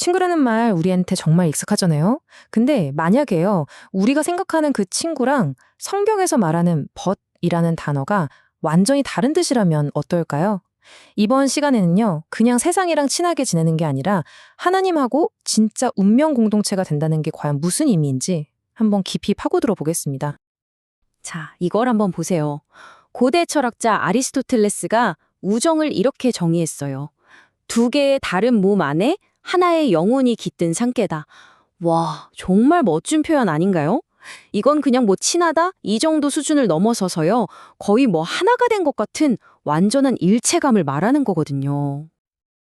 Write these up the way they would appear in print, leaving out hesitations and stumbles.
친구라는 말 우리한테 정말 익숙하잖아요. 근데 만약에요, 우리가 생각하는 그 친구랑 성경에서 말하는 벗이라는 단어가 완전히 다른 뜻이라면 어떨까요? 이번 시간에는요, 그냥 세상이랑 친하게 지내는 게 아니라 하나님하고 진짜 운명 공동체가 된다는 게 과연 무슨 의미인지 한번 깊이 파고들어 보겠습니다. 자, 이걸 한번 보세요. 고대 철학자 아리스토텔레스가 우정을 이렇게 정의했어요. 두 개의 다른 몸 안에 하나의 영혼이 깃든 상계다. 와, 정말 멋진 표현 아닌가요? 이건 그냥 뭐 친하다? 이 정도 수준을 넘어서서요. 거의 뭐 하나가 된 것 같은 완전한 일체감을 말하는 거거든요.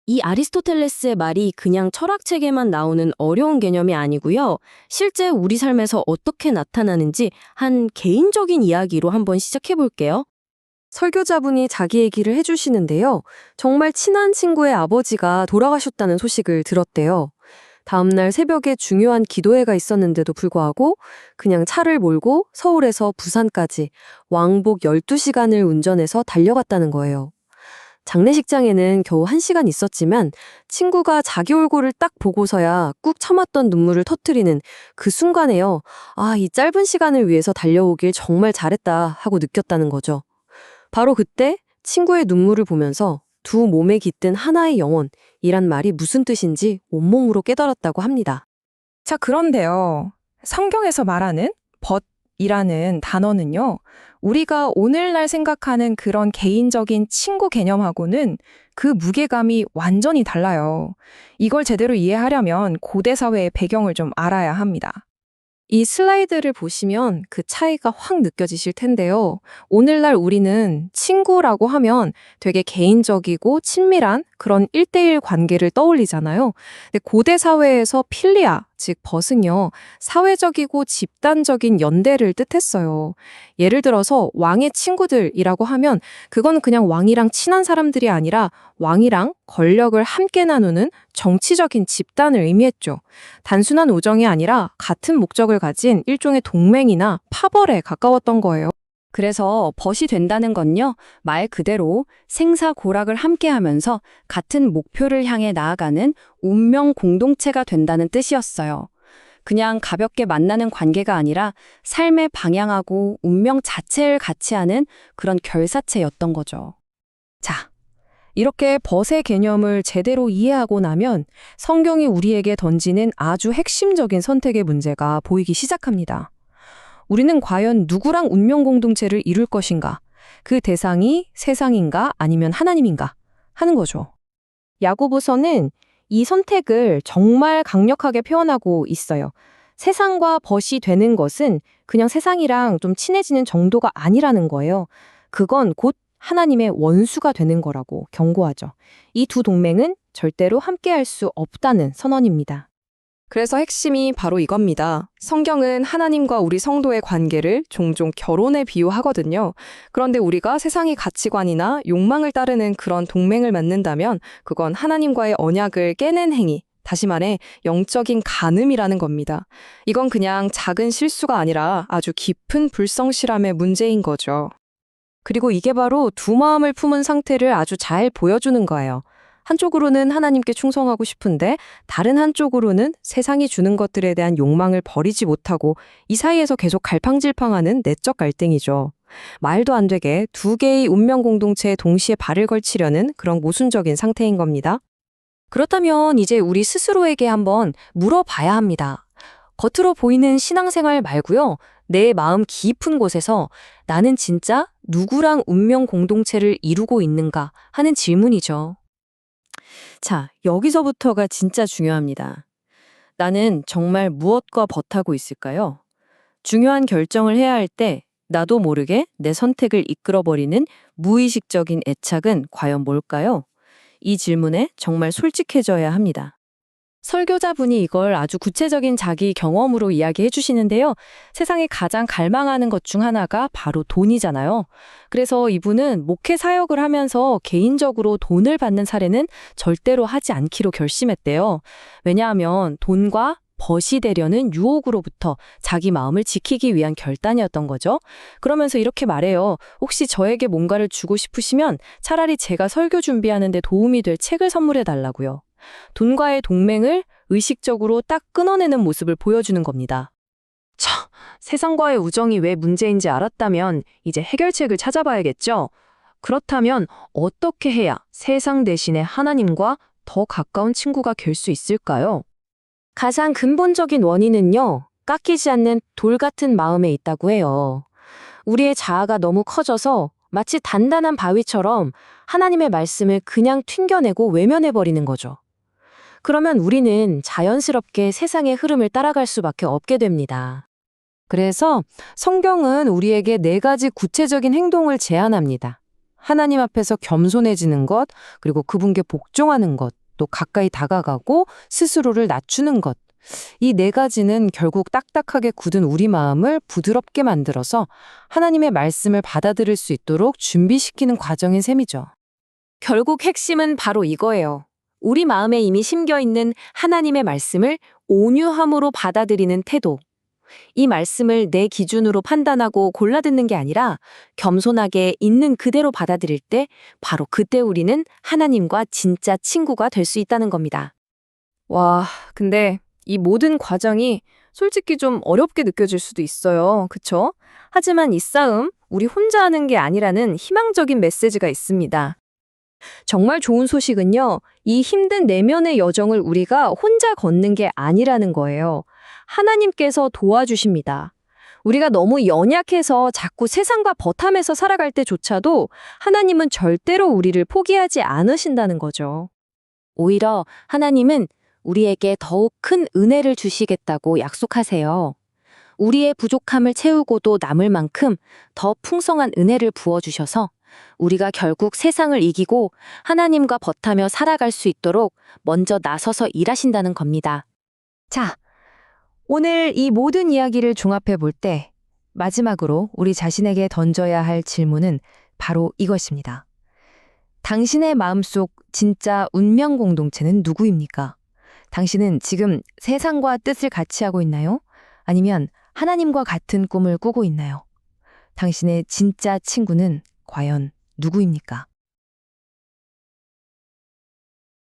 이 아리스토텔레스의 말이 그냥 철학책에만 나오는 어려운 개념이 아니고요. 실제 우리 삶에서 어떻게 나타나는지 한 개인적인 이야기로 한번 시작해 볼게요. 설교자분이 자기 얘기를 해주시는데요. 정말 친한 친구의 아버지가 돌아가셨다는 소식을 들었대요. 다음날 새벽에 중요한 기도회가 있었는데도 불구하고 그냥 차를 몰고 서울에서 부산까지 왕복 12시간을 운전해서 달려갔다는 거예요. 장례식장에는 겨우 1시간 있었지만 친구가 자기 얼굴을 딱 보고서야 꾹 참았던 눈물을 터뜨리는 그 순간에요. 아, 이 짧은 시간을 위해서 달려오길 정말 잘했다 하고 느꼈다는 거죠. 바로 그때 친구의 눈물을 보면서 두 몸에 깃든 하나의 영혼이란 말이 무슨 뜻인지 온몸으로 깨달았다고 합니다. 자, 그런데요, 성경에서 말하는 벗이라는 단어는요, 우리가 오늘날 생각하는 그런 개인적인 친구 개념하고는 그 무게감이 완전히 달라요. 이걸 제대로 이해하려면 고대 사회의 배경을 좀 알아야 합니다. 이 슬라이드를 보시면 그 차이가 확 느껴지실 텐데요. 오늘날 우리는 친구라고 하면 되게 개인적이고 친밀한 그런 1대1 관계를 떠올리잖아요. 근데 고대 사회에서 필리아, 즉 벗은요, 사회적이고 집단적인 연대를 뜻했어요. 예를 들어서 왕의 친구들이라고 하면 그건 그냥 왕이랑 친한 사람들이 아니라 왕이랑 권력을 함께 나누는 정치적인 집단을 의미했죠. 단순한 우정이 아니라 같은 목적을 가진 일종의 동맹이나 파벌에 가까웠던 거예요. 그래서 벗이 된다는 건요, 말 그대로 생사고락을 함께하면서 같은 목표를 향해 나아가는 운명 공동체가 된다는 뜻이었어요. 그냥 가볍게 만나는 관계가 아니라 삶의 방향하고 운명 자체를 같이 하는 그런 결사체였던 거죠. 자, 이렇게 벗의 개념을 제대로 이해하고 나면 성경이 우리에게 던지는 아주 핵심적인 선택의 문제가 보이기 시작합니다. 우리는 과연 누구랑 운명 공동체를 이룰 것인가? 그 대상이 세상인가 아니면 하나님인가? 하는 거죠. 야고보서는 이 선택을 정말 강력하게 표현하고 있어요. 세상과 벗이 되는 것은 그냥 세상이랑 좀 친해지는 정도가 아니라는 거예요. 그건 곧 하나님의 원수가 되는 거라고 경고하죠. 이 두 동맹은 절대로 함께할 수 없다는 선언입니다. 그래서 핵심이 바로 이겁니다. 성경은 하나님과 우리 성도의 관계를 종종 결혼에 비유하거든요. 그런데 우리가 세상의 가치관이나 욕망을 따르는 그런 동맹을 맺는다면 그건 하나님과의 언약을 깨는 행위, 다시 말해 영적인 간음이라는 겁니다. 이건 그냥 작은 실수가 아니라 아주 깊은 불성실함의 문제인 거죠. 그리고 이게 바로 두 마음을 품은 상태를 아주 잘 보여주는 거예요. 한쪽으로는 하나님께 충성하고 싶은데 다른 한쪽으로는 세상이 주는 것들에 대한 욕망을 버리지 못하고 이 사이에서 계속 갈팡질팡하는 내적 갈등이죠. 말도 안 되게 두 개의 운명 공동체에 동시에 발을 걸치려는 그런 모순적인 상태인 겁니다. 그렇다면 이제 우리 스스로에게 한번 물어봐야 합니다. 겉으로 보이는 신앙생활 말고요. 내 마음 깊은 곳에서 나는 진짜 누구랑 운명 공동체를 이루고 있는가 하는 질문이죠. 자, 여기서부터가 진짜 중요합니다. 나는 정말 무엇과 벗하고 있을까요? 중요한 결정을 해야 할 때 나도 모르게 내 선택을 이끌어버리는 무의식적인 애착은 과연 뭘까요? 이 질문에 정말 솔직해져야 합니다. 설교자분이 이걸 아주 구체적인 자기 경험으로 이야기해 주시는데요. 세상에 가장 갈망하는 것 중 하나가 바로 돈이잖아요. 그래서 이분은 목회 사역을 하면서 개인적으로 돈을 받는 사례는 절대로 하지 않기로 결심했대요. 왜냐하면 돈과 벗이 되려는 유혹으로부터 자기 마음을 지키기 위한 결단이었던 거죠. 그러면서 이렇게 말해요. 혹시 저에게 뭔가를 주고 싶으시면 차라리 제가 설교 준비하는 데 도움이 될 책을 선물해 달라고요. 돈과의 동맹을 의식적으로 딱 끊어내는 모습을 보여주는 겁니다. 세상과의 우정이 왜 문제인지 알았다면 이제 해결책을 찾아봐야겠죠? 그렇다면 어떻게 해야 세상 대신에 하나님과 더 가까운 친구가 될 수 있을까요? 가장 근본적인 원인은요, 깎이지 않는 돌 같은 마음에 있다고 해요. 우리의 자아가 너무 커져서 마치 단단한 바위처럼 하나님의 말씀을 그냥 튕겨내고 외면해버리는 거죠. 그러면 우리는 자연스럽게 세상의 흐름을 따라갈 수밖에 없게 됩니다. 그래서 성경은 우리에게 4가지 구체적인 행동을 제안합니다. 하나님 앞에서 겸손해지는 것, 그리고 그분께 복종하는 것, 또 가까이 다가가고 스스로를 낮추는 것. 이 4가지는 결국 딱딱하게 굳은 우리 마음을 부드럽게 만들어서 하나님의 말씀을 받아들일 수 있도록 준비시키는 과정인 셈이죠. 결국 핵심은 바로 이거예요. 우리 마음에 이미 심겨있는 하나님의 말씀을 온유함으로 받아들이는 태도. 이 말씀을 내 기준으로 판단하고 골라듣는 게 아니라 겸손하게 있는 그대로 받아들일 때 바로 그때 우리는 하나님과 진짜 친구가 될 수 있다는 겁니다. 와, 근데 이 모든 과정이 솔직히 좀 어렵게 느껴질 수도 있어요. 그쵸? 하지만 이 싸움 우리 혼자 하는 게 아니라는 희망적인 메시지가 있습니다. 정말 좋은 소식은요, 이 힘든 내면의 여정을 우리가 혼자 걷는 게 아니라는 거예요. 하나님께서 도와주십니다. 우리가 너무 연약해서 자꾸 세상과 버탐에서 살아갈 때조차도 하나님은 절대로 우리를 포기하지 않으신다는 거죠. 오히려 하나님은 우리에게 더욱 큰 은혜를 주시겠다고 약속하세요. 우리의 부족함을 채우고도 남을 만큼 더 풍성한 은혜를 부어주셔서 우리가 결국 세상을 이기고 하나님과 버타며 살아갈 수 있도록 먼저 나서서 일하신다는 겁니다. 자, 오늘 이 모든 이야기를 종합해 볼 때 마지막으로 우리 자신에게 던져야 할 질문은 바로 이것입니다. 당신의 마음속 진짜 운명 공동체는 누구입니까? 당신은 지금 세상과 뜻을 같이 하고 있나요? 아니면 하나님과 같은 꿈을 꾸고 있나요? 당신의 진짜 친구는 과연 누구입니까?